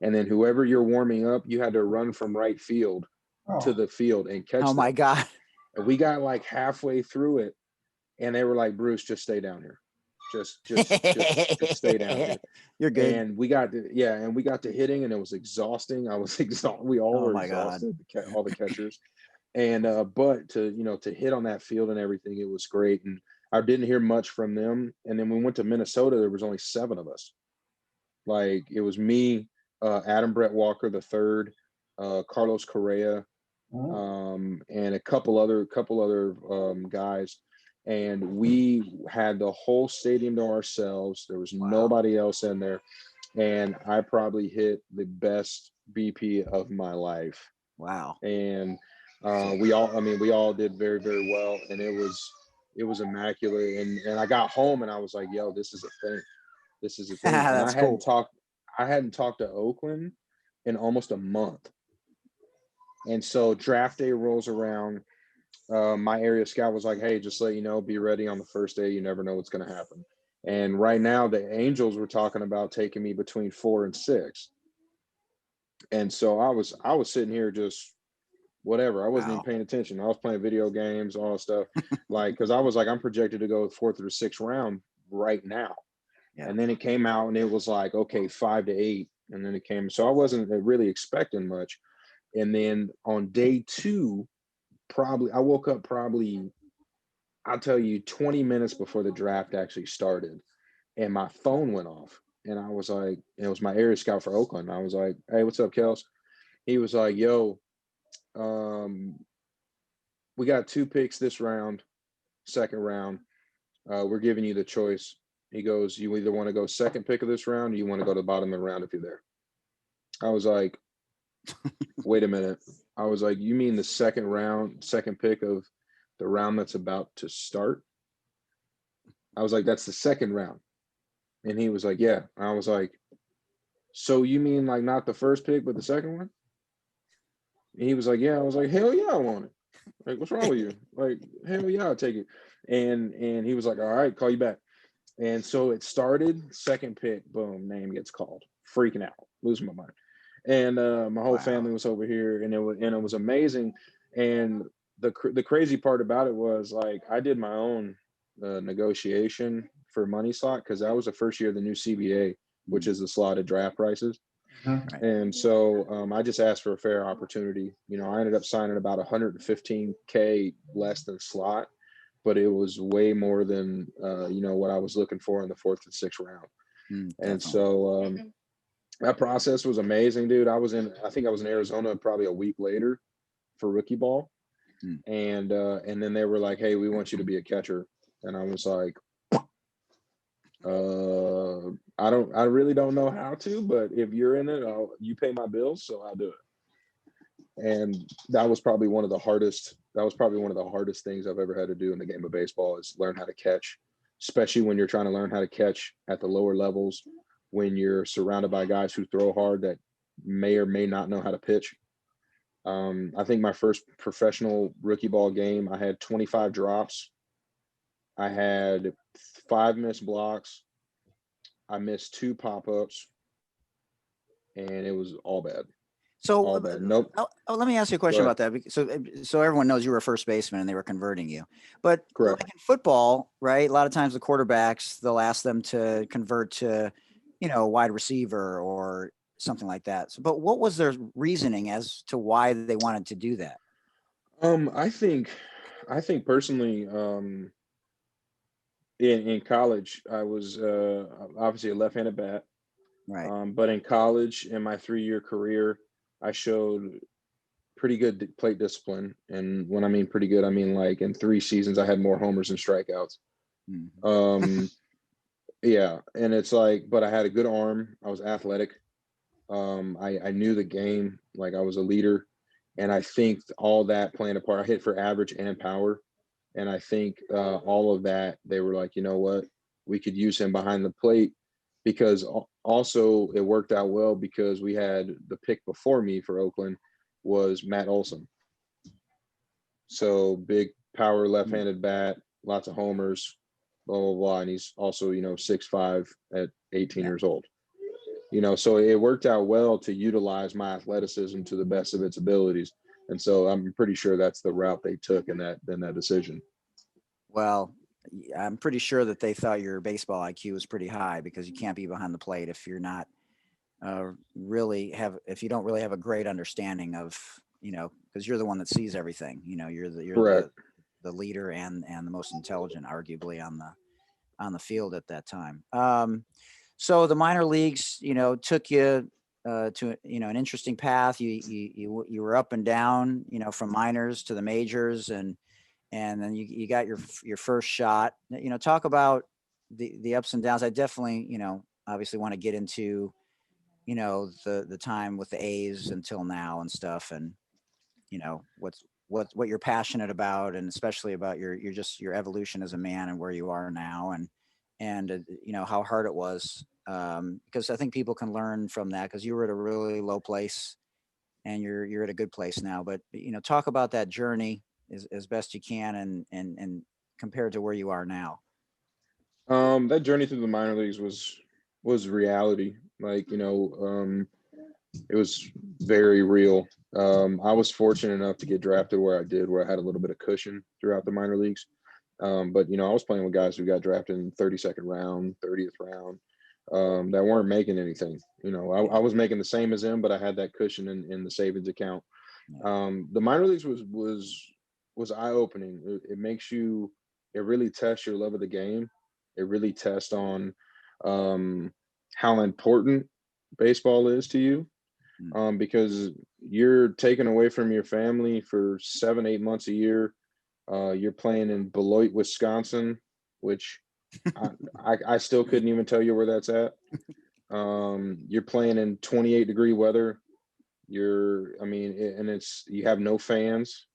And then whoever you're warming up, you had to run from right field to the field and catch them. My God. And we got like halfway through it and they were like, Bruce, just stay down here. Just stay down here. You're good. And we got to hitting and it was exhausting. I was exhausted. We all were exhausted, all the catchers. And but to hit on that field and everything, it was great. And I didn't hear much from them. And then we went to Minnesota, there was only 7 of us. Like, it was me, Adam Brett Walker III, Carlos Correa, and a couple other guys. And we had the whole stadium to ourselves. There was nobody else in there. And I probably hit the best BP of my life. Wow. And we all did very, very well. And it was immaculate. And I got home and I was like, yo, this is a thing. This is a thing. That's and cool. I hadn't talked to Oakland in almost a month. And so draft day rolls around. My area scout was like, hey, just let you know, be ready on the first day. You never know what's going to happen. And right now the Angels were talking about taking me between 4 and 6. And so I was sitting here just whatever. I wasn't even paying attention. I was playing video games, all that stuff. Like, cause I was like, I'm projected to go 4th or 6th round right now. Yeah. And then it came out and it was like, okay, 5 to 8. And then it came. So I wasn't really expecting much. And then on day 2, I woke up I'll tell you, 20 minutes before the draft actually started, and my phone went off. And I was like, it was my area scout for Oakland. I was like, hey, what's up, Kels? He was like, yo, we got 2 picks this round, 2nd round. We're giving you the choice. He goes, you either want to go 2nd pick of this round or you want to go to the bottom of the round if you're there. I was like, wait a minute. I was like, you mean the 2nd round, 2nd pick of the round that's about to start? I was like, that's the 2nd round. And he was like, yeah. I was like, so you mean like not the 1st pick, but the 2nd one? And he was like, yeah. I was like, hell yeah, I want it. Like, what's wrong with you? Like, hell yeah, I'll take it. And he was like, all right, call you back. And so it started, 2nd pick, boom, name gets called. Freaking out, losing my mind. And my whole family was over here, and it was amazing. And the crazy part about it was, like, I did my own negotiation for money slot because that was the first year of the new CBA, which is the slotted draft prices. Right. And so I just asked for a fair opportunity. I ended up signing about $115K less than slot, but it was way more than what I was looking for in the 4th and 6th round. And Definitely. so that process was amazing, dude. I think I was in Arizona probably a week later for rookie ball. And then they were like, hey, we want you to be a catcher. And I was like, I really don't know how to, but if you're in it, you pay my bills, so I'll do it. And that was probably one of the hardest things I've ever had to do in the game of baseball, is learn how to catch, especially when you're trying to learn how to catch at the lower levels, when you're surrounded by guys who throw hard that may or may not know how to pitch. I think my first professional rookie ball game, I had 25 drops. I had 5 missed blocks. I missed 2 pop-ups, and it was all bad. So, all bad. Nope. let me ask you a question about that. So everyone knows you were a first baseman and they were converting you. But Correct. like in football, right? A lot of times the quarterbacks, they'll ask them to convert to, wide receiver or something like that. So, but what was their reasoning as to why they wanted to do that? I think personally, in college, I was obviously a left-handed bat. Right. But in college, in my 3-year career, I showed pretty good plate discipline. And when I mean pretty good, I mean like in 3 seasons, I had more homers than strikeouts. Yeah. And it's like, but I had a good arm. I was athletic. I knew the game, like I was a leader. And I think all that playing a part, I hit for average and power. And I think all of that, they were like, you know what, we could use him behind the plate, because also it worked out well because we had the pick before me for Oakland was Matt Olson. So big power, left-handed bat, lots of homers, blah, blah, blah. And he's also, 6'5" at 18 years old. So it worked out well to utilize my athleticism to the best of its abilities. And so I'm pretty sure that's the route they took in that decision. Well, I'm pretty sure that they thought your baseball IQ was pretty high, because you can't be behind the plate if you're not if you don't really have a great understanding of, because you're the one that sees everything. You're the leader and the most intelligent, arguably, on the field at that time. So the minor leagues, took you to an interesting path. You were up and down, from minors to the majors, and then you got your first shot. Talk about the ups and downs. I definitely, obviously want to get into, the time with the A's until now and stuff, and what you're passionate about, and especially about your evolution as a man and where you are now, and how hard it was, because I think people can learn from that, because you were at a really low place and you're at a good place now. But talk about that journey as best you can, and compared to where you are now. That journey through the minor leagues was reality. Like, it was very real. I was fortunate enough to get drafted where I did, where I had a little bit of cushion throughout the minor leagues. But I was playing with guys who got drafted in 32nd round, 30th round, that weren't making anything. I was making the same as them, but I had that cushion in the savings account. The minor leagues was eye-opening. It makes you, it really tests your love of the game. It really tests on how important baseball is to you, because you're taken away from your family for 7-8 months a year. You're playing in Beloit, Wisconsin, which I still couldn't even tell you where that's at. You're playing in 28-degree weather. You have no fans.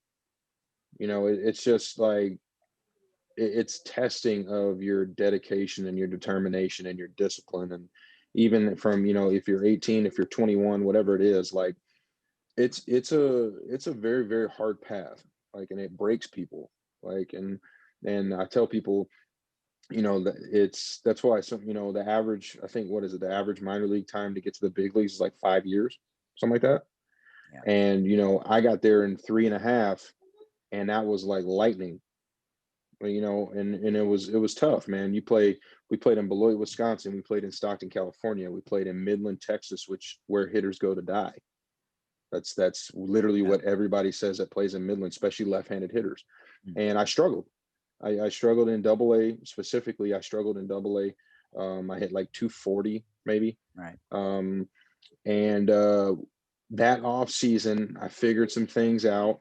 It's just like, it's testing of your dedication and your determination and your discipline. And even from, if you're 18, if you're 21, whatever it is, like it's a very, very hard path. Like, and it breaks people. Like, and I tell people, that's why the average, I think, what is it? The average minor league time to get to the big leagues is like 5 years, something like that. Yeah. And, I got there in 3.5, and that was like lightning. And it was tough, man. We played in Beloit, Wisconsin. We played in Stockton, California. We played in Midland, Texas, where hitters go to die. That's literally what everybody says that plays in Midland, especially left-handed hitters. And I struggled. I struggled in Double-A specifically. I struggled in Double-A. I hit like 240 maybe. Right. And that off season, I figured some things out.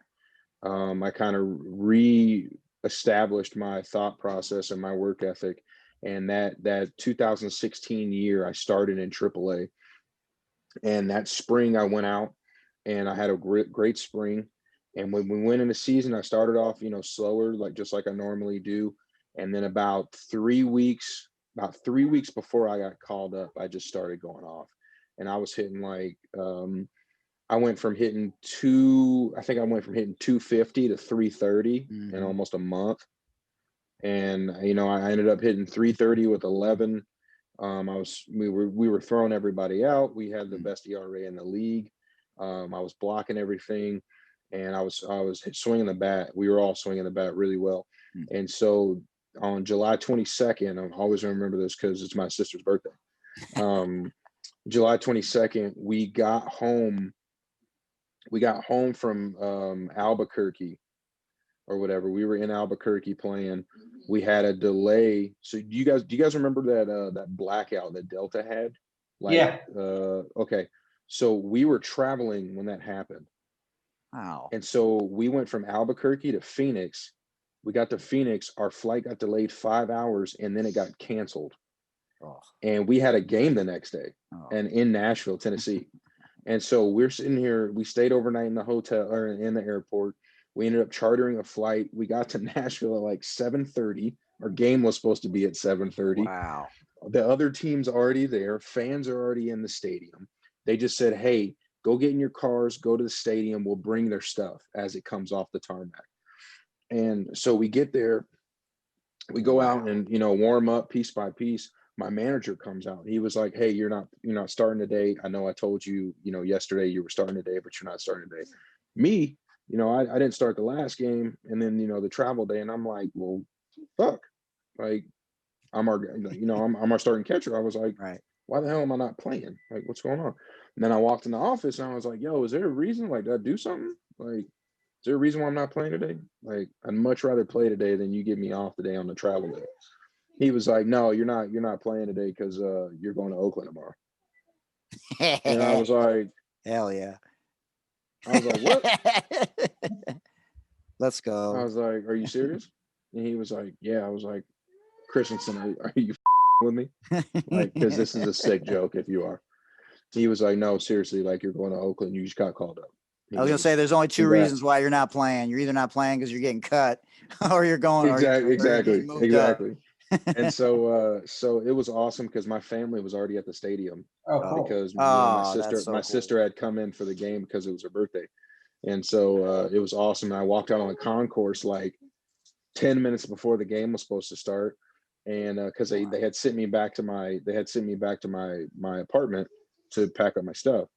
I kind of re-established my thought process and my work ethic. And that 2016 year, I started in AAA. And that spring, I went out and I had a great spring. And when we went into season, I started off, slower, just like I normally do. And then about 3 weeks before I got called up, I just started going off. And I was hitting I went from hitting 250 to 330 in almost a month. And, I ended up hitting 330 with 11. We were throwing everybody out. We had the best ERA in the league. I was blocking everything, and I was swinging the bat. We were all swinging the bat really well. And so on July 22nd, I always remember this because it's my sister's birthday. July 22nd, we got home from Albuquerque or whatever. We were in Albuquerque playing. We had a delay. So do you guys remember that blackout that Delta had? Yeah. Okay. So we were traveling when that happened. Wow. And so we went from Albuquerque to Phoenix. We got to Phoenix. Our flight got delayed 5 hours, and then it got canceled. Oh. And we had a game the next day, and in Nashville, Tennessee. And so we're sitting here. We stayed overnight in the hotel or in the airport. We ended up chartering a flight. We got to Nashville at like 7:30. Our game was supposed to be at 7:30. Wow. The other team's already there. Fans are already in the stadium. They just said, hey, go get in your cars, go to the stadium. We'll bring their stuff as it comes off the tarmac. And so we get there. We go out and, warm up piece by piece. My manager comes out. He was like, hey, you're not starting today. I know I told you, yesterday you were starting today, but you're not starting today. Me, I didn't start the last game, and then the travel day, and I'm like, well, fuck, like I'm our starting catcher. I was like, right. Why the hell am I not playing? Like, what's going on? And then I walked in the office and I was like, yo, is there a reason? Like, did I do something? Like, is there a reason why I'm not playing today? Like, I'd much rather play today than you give me off today on the travel day. He was like, no, you're not playing today because you're going to Oakland tomorrow. And I was like, hell yeah. I was like, what? Let's go. I was like, are you serious? And he was like, yeah. I was like, Christensen, are you with me? Like, because this is a sick joke if you are. He was like, no, seriously, like, you're going to Oakland. You just got called up. I was going to say, there's only two reasons why you're not playing. You're either not playing because you're getting cut, or you're going. Exactly. And so it was awesome because my family was already at the stadium. Oh, cool. Because my cool. sister had come in for the game because it was her birthday. And so it was awesome. And I walked out on the concourse like 10 minutes before the game was supposed to start. And because they had sent me back to my apartment to pack up my stuff.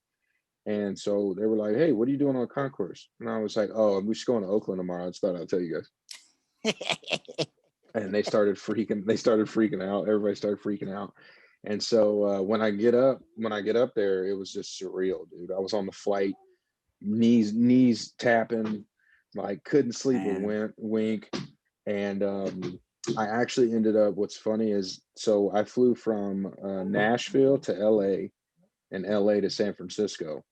And so they were like, hey, what are you doing on the concourse? And I was like, oh, I'm just going to Oakland tomorrow. I just thought I'd tell you guys. And they started freaking out. Everybody started freaking out. And so when I get up there, it was just surreal, dude. I was on the flight, knees tapping, like couldn't sleep a wink. And I actually ended up, what's funny is, so I flew from Nashville to LA and LA to San Francisco.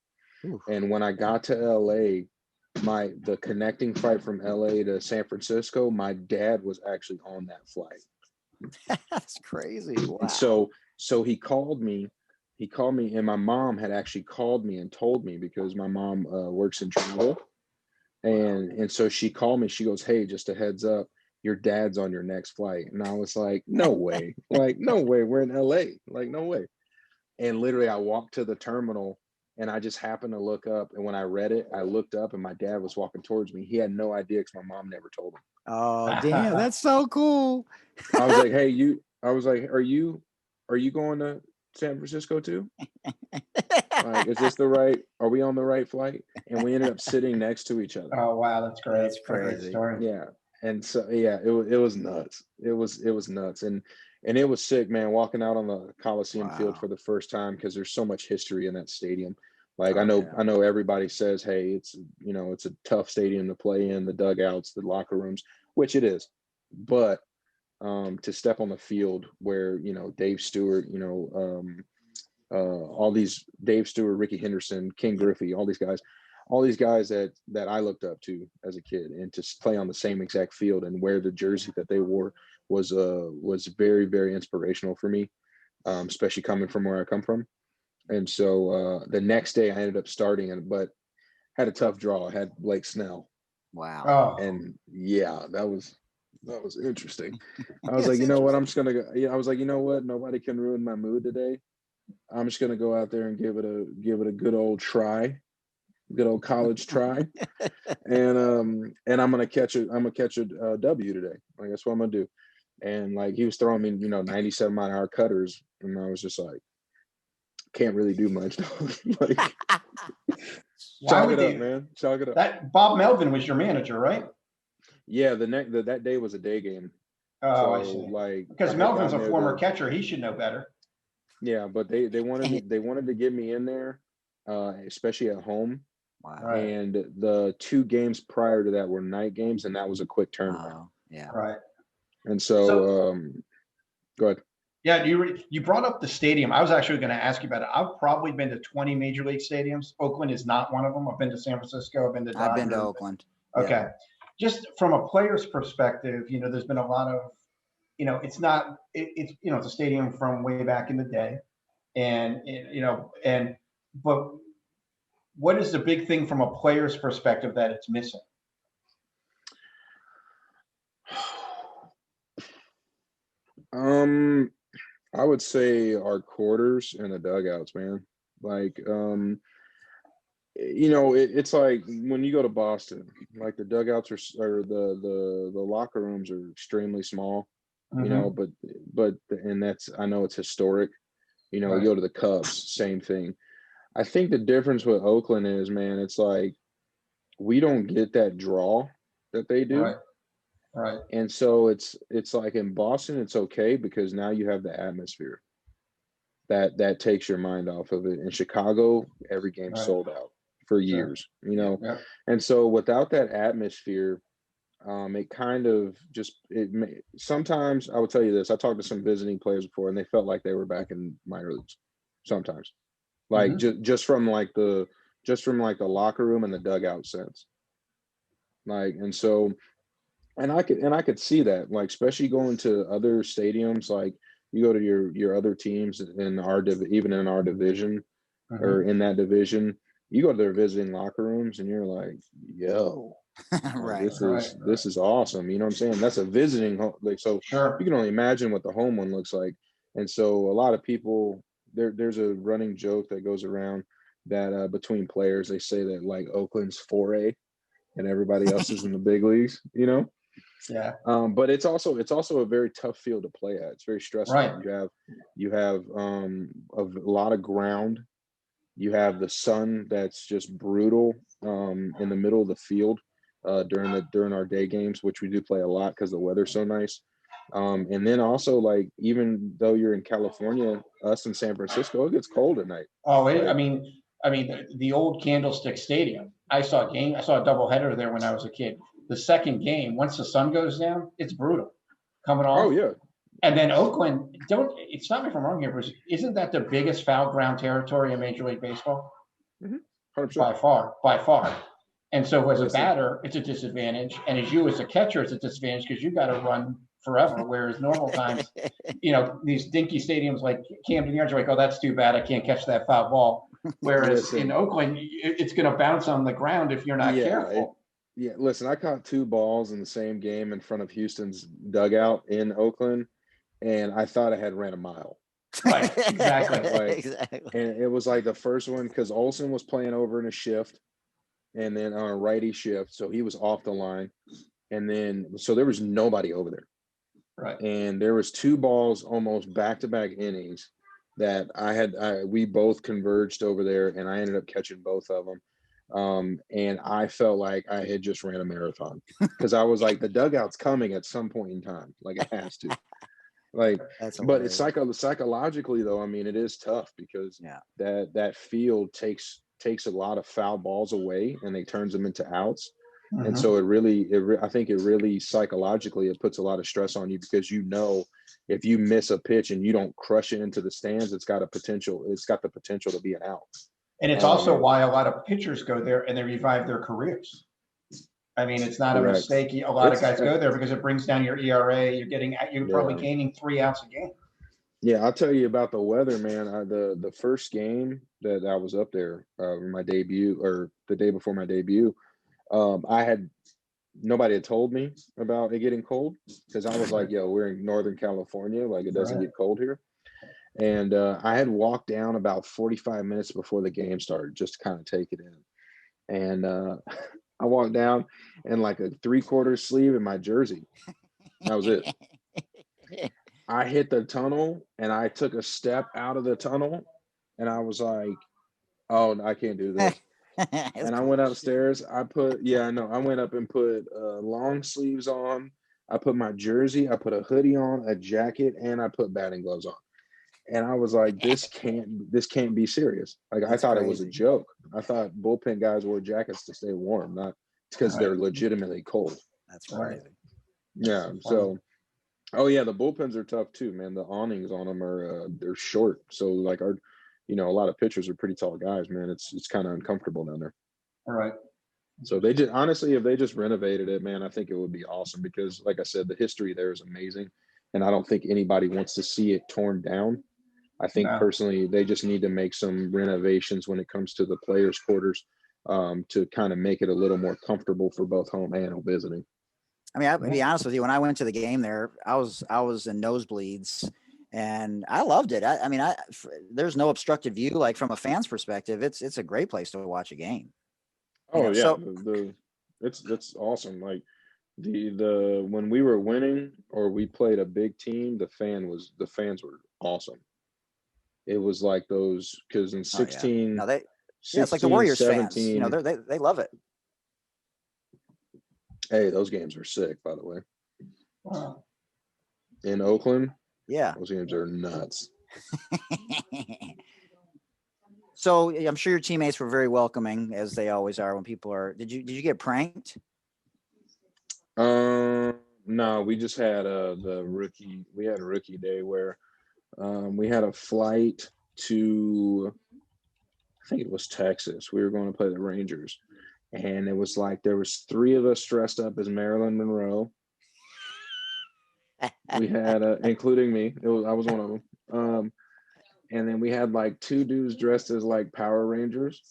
Ooh. And when I got to LA, the connecting flight from LA to San Francisco, my dad was actually on that flight. That's crazy. Wow. And so he called me, and my mom had actually called me and told me, because my mom works in travel. And so she called me, she goes, hey, just a heads up, your dad's on your next flight. And I was like, no way. Like, no way. We're in LA. Like, no way. And literally I walked to the terminal and I just happened to look up. And when I read it, I looked up and my dad was walking towards me. He had no idea because my mom never told him. Oh, damn. That's so cool. I was like, hey, are you going to San Francisco too? Like, is this are we on the right flight? And we ended up sitting next to each other. Oh, wow. That's great. That's crazy. Great story. Yeah. And so, yeah, it was nuts. It was nuts. And it was sick, man, walking out on the Coliseum field for the first time, because there's so much history in that stadium. Like, I know everybody says, hey, it's a tough stadium to play in, the dugouts, the locker rooms, which it is. But to step on the field where, Dave Stewart, all these Dave Stewart, Ricky Henderson, Ken Griffey, all these guys that I looked up to as a kid, and to play on the same exact field and wear the jersey that they wore was very, very inspirational for me, especially coming from where I come from. And so the next day I ended up starting, but had a tough draw. I had Blake Snell. Wow. Oh, And yeah, that was interesting. I was like, you know what, I'm just gonna go. Yeah, I was like, you know what, nobody can ruin my mood today. I'm just gonna go out there and give it a good old try, good old college try, and I'm gonna catch a W today. Like, that's what I'm gonna do. And like, he was throwing me, 97 mile an hour cutters, and I was just like, can't really do much. Like, why chalk would it up, they? man. Chalk it up. That Bob Melvin was your manager, right? Yeah, that day was a day game. Oh, I So see. like, Because I had Melvin's gotten a there former catcher. He should know better. yeah, but they wanted to get me in there, especially at home. Wow. Right. And the 2 games prior to that were night games, and that was a quick turnaround. Oh, yeah. Right. And so, go ahead. Yeah, you brought up the stadium. I was actually going to ask you about it. I've probably been to 20 major league stadiums. Oakland is not one of them. I've been to San Francisco. I've been to Dodgers. I've been to Oakland. Okay. Yeah. Just from a player's perspective, there's been a lot of, it's not, it's a stadium from way back in the day. But what is the big thing from a player's perspective that it's missing? I would say our quarters and the dugouts, man. Like, it's like when you go to Boston, like the dugouts or the locker rooms are extremely small, but and that's, I know it's historic. You Right. go to the Cubs, same thing. I think the difference with Oakland is, man, it's like we don't get that draw that they do. Right. And so it's like in Boston, it's okay because now you have the atmosphere that takes your mind off of it. In Chicago, every game Right. sold out for years, Yeah. And so without that atmosphere, it kind of just sometimes I will tell you this. I talked to some visiting players before, and they felt like they were back in minor leagues. Sometimes, like just from like the locker room and the dugout sense, like, and so. And I could see that, like, especially going to other stadiums, like you go to your other teams in even in our division or in that division, you go to their visiting locker rooms and you're like, yo, Right. this is awesome. You know what I'm saying? That's a visiting home. Like, so Sure. you can only imagine what the home one looks like. And so a lot of people, there's a running joke that goes around that between players, they say that like Oakland's 4A and everybody else is in the big leagues, Yeah. But it's also a very tough field to play at. It's very stressful. Right. You have a lot of ground. You have the sun that's just brutal in the middle of the field during our day games, which we do play a lot because the weather's so nice. And then also, like, even though you're in California, us in San Francisco, it gets cold at night. Oh, I mean, the old Candlestick Stadium. I saw a doubleheader there when I was a kid. The second game, once the sun goes down, it's brutal coming off. Oh yeah. And then Oakland, stop me if I'm wrong here, Bruce. Isn't that the biggest foul ground territory in Major League Baseball? 100%. By far. And so as a batter, it's a disadvantage. And as a catcher, it's a disadvantage because you got to run forever. Whereas normal times, these dinky stadiums like Camden Yards are like, oh, that's too bad. I can't catch that foul ball. Whereas in Oakland, it's going to bounce on the ground if you're not careful. Listen, I caught 2 balls in the same game in front of Houston's dugout in Oakland, and I thought I had ran a mile. Right, exactly. Exactly. And it was like the first one because Olsen was playing over in a shift, and then on a righty shift, so he was off the line, and then so there was nobody over there. Right. And there was 2 balls almost back-to-back innings that we both converged over there, and I ended up catching both of them. And I felt like I had just ran a marathon because I was like, the dugout's coming at some point in time, like it has to. Like, but it's psychologically though, I mean, it is tough because that field takes a lot of foul balls away and they turns them into outs. And so I think it really psychologically, it puts a lot of stress on you because, if you miss a pitch and you don't crush it into the stands, it's got the potential to be an out. And it's also why a lot of pitchers go there and they revive their careers. I mean, it's not Correct. a mistake. A lot of guys go there because it brings down your ERA. You're probably gaining 3 outs a game. Yeah, I'll tell you about the weather, man. The first game that I was up there, my debut, or the day before my debut, nobody had told me about it getting cold because I was like, yo, we're in Northern California. Like, it doesn't get cold here. And I had walked down about 45 minutes before the game started just to kind of take it in. And I walked down in like a 3/4 sleeve in my jersey. That was it. I hit the tunnel and I took a step out of the tunnel and I was like, oh, I can't do this. And I went upstairs. I went up and put long sleeves on. I put my jersey, I put a hoodie on, a jacket, and I put batting gloves on. And I was like, this can't be serious. Like, I thought it was a joke. I thought bullpen guys wore jackets to stay warm, not because they're legitimately cold. That's crazy. Yeah. So, the bullpens are tough too, man. The awnings on them are they're short. So like a lot of pitchers are pretty tall guys, man. It's kind of uncomfortable down there. All right. So they just, honestly, if they just renovated it, man, I think it would be awesome because, like I said, the history there is amazing, and I don't think anybody wants to see it torn down. I think personally, they just need to make some renovations when it comes to the players' quarters to kind of make it a little more comfortable for both home and visiting. I mean, I'll be honest with you. When I went to the game there, I was in nosebleeds, and I loved it. I mean, there's no obstructed view. Like, from a fan's perspective, it's a great place to watch a game. Oh yeah, so, it's awesome. Like the when we were winning or we played a big team, the fans were awesome. It was like those, because in 16, it's like the Warriors 17, fans. They love it. Hey, those games are sick, by the way. Wow. In Oakland, those games are nuts. So I'm sure your teammates were very welcoming, as they always are when people are. Did you get pranked? No, we just had we had a rookie day where we had a flight to, I think it was Texas. We were going to play the Rangers, and it was like there was 3 of us dressed up as Marilyn Monroe. We had including me. I was one of them. And then we had like 2 dudes dressed as like Power Rangers.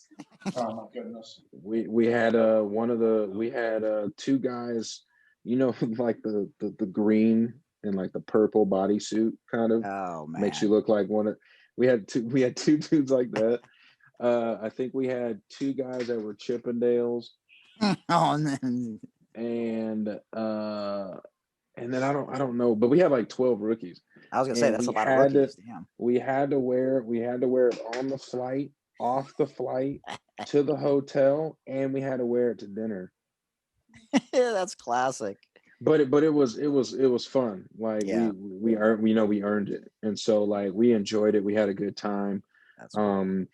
Oh my goodness. We had 2 guys, like the green and like the purple bodysuit kind of. Oh man. Makes you look like one of. We had 2 dudes like that. I think we had 2 guys that were Chippendales. And then I don't know, but we had like 12 rookies. I was gonna say that's a lot of rookies. Damn. We had to wear it on the flight, off the flight, to the hotel, and we had to wear it to dinner. That's classic. But it was fun. Like we earned it, and so like we enjoyed it. We had a good time. That's cool.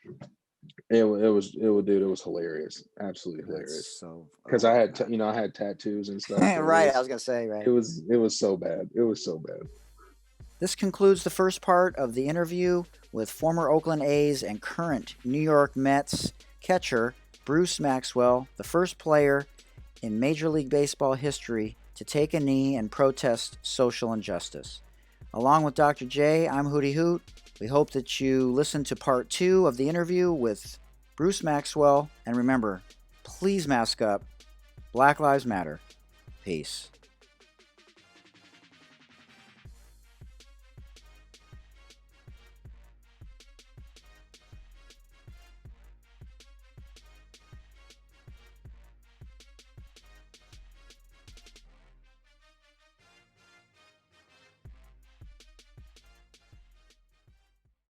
It was hilarious, absolutely hilarious. So because I had I had tattoos and stuff. Right, I was gonna say, right. It was so bad. It was so bad. This concludes the first part of the interview with former Oakland A's and current New York Mets catcher Bruce Maxwell, the first player in Major League Baseball history to take a knee and protest social injustice. Along with Dr. J, I'm Hootie Hoot. We hope that you listen to part 2 of the interview with Bruce Maxwell. And remember, please mask up. Black Lives Matter. Peace.